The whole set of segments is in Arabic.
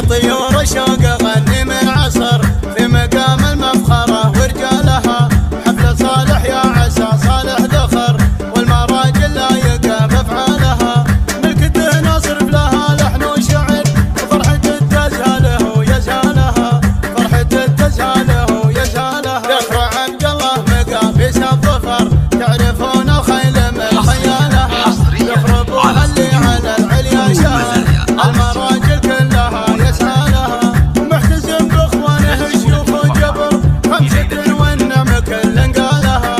طيور شوق غني من عصر في مقام المفخرة ورجالها، حفل صالح يا عسى صالح ذخر والمراجل لايقة بافعالها، ملكته نصرف لها لحن وشعر وفرحته تزهاله ويزهالها، فرحته تزهاله ويزهالها. ذكر عبد الله مقابيس الظفر تعرفون الخيل من خيالها، ذكر ابوها اللي على العليا شهر المراجل كلها يسعى لها، محتزم باخوانه شيوخ وجبر خمسة والنعم كل قالها،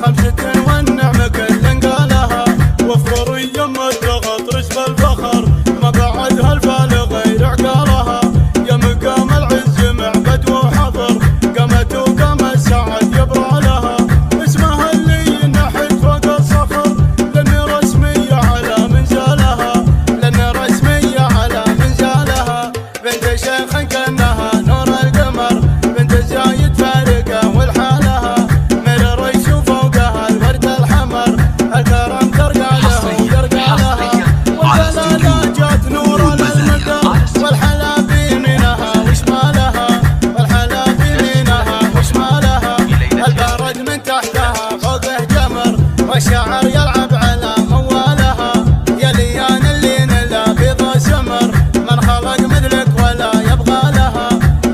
خمسة والنعم كل قالها، وفر يم الضغط رسم الفخر ما بعدها الفالغ غير عقالها، يا مقام العز معبد وحضر قامت وقام السعد يبرى لها، اسمها اللي ينحت فوق الصخر لان رسمية على منزلها، لان رسمية على منزلها، بنت شيخ كانها نور القمر بنت زايد فارقة والحالها، مرر يشوف فوقها الورد الحمر الكرم ترقى له ويرقى لها، والجلالة جات نور للمدر والحلا بيمينها وشمالها، والحلا بيمينها وشمالها، البرد من تحتها فوقه جمر والشعر يلعب على موالها، يا ليان اللي نلا بيض سمر من خلق مثلك ولا يبغى لها،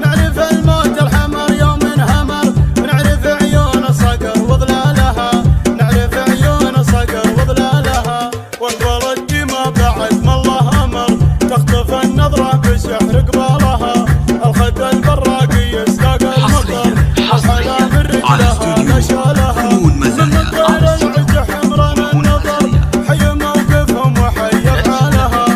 نعرف الموت الحمر يوم انهمر ونعرف عيون الصقر وظلالها، نعرف عيون الصقر وظلالها، وانولد ما بعد ما الله امر تخطف النظرة بسحر قبالها، الخد البراقي يستاق المطر الحلا من رجلها نشالها، من الطير العز حمرا النظر حي موقفهم وحي افعالها،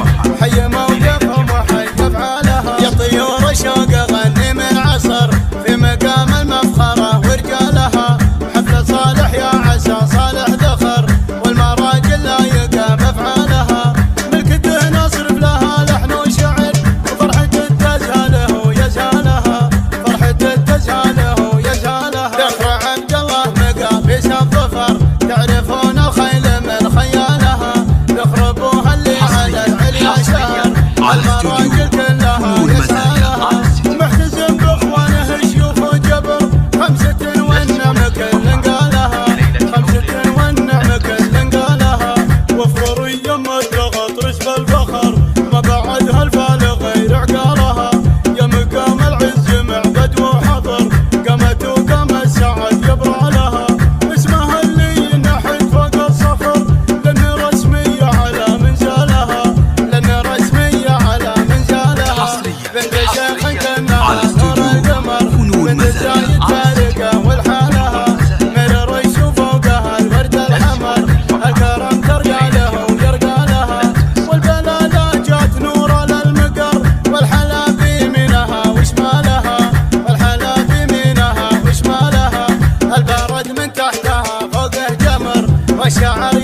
حي موقفهم وحي افعالها، يا طيور شوق غني من عصر في مقام المفخرة ورجالها، حفل صالح يا عسى صالح ذخر والمراجل لايقة بافعالها، ملكته نصرف لها لحن وشعر وفرحته تزهاله ويزهالها، فرحته تزهاله ويزهالها. ذكر عبد الله مقابيس الظفر تعرفون الخيل من خيالها، ذكر ابوها اللي على العليا شهر المراجل كلها يسعالها، محتزم باخوانه شيوخ وجبر خمسة والنعم كل قالها، خمسة والنعم كل قالها، وفر يم الضغط رسم الفخر ما بعدها الفالغ غير عقالها، يا مقام العز معبد وحضر قامت وقام السعد يبرى لها، اسمها اللي ينحت فوق الصخر لان رسمية على منزلها، لان رسمية على منزلها، بنت شيخ كانها نور القمر بنت زايد فارقة والحالها، مرر يشوف فوقها الورد الحمر الكرم ترقى له ويرقى لها، والجلالة جات نور للمقر والحلا بيمينها وشمالها، والحلا بيمينها وشمالها، البرد من تحتها فوقه جمر والشعر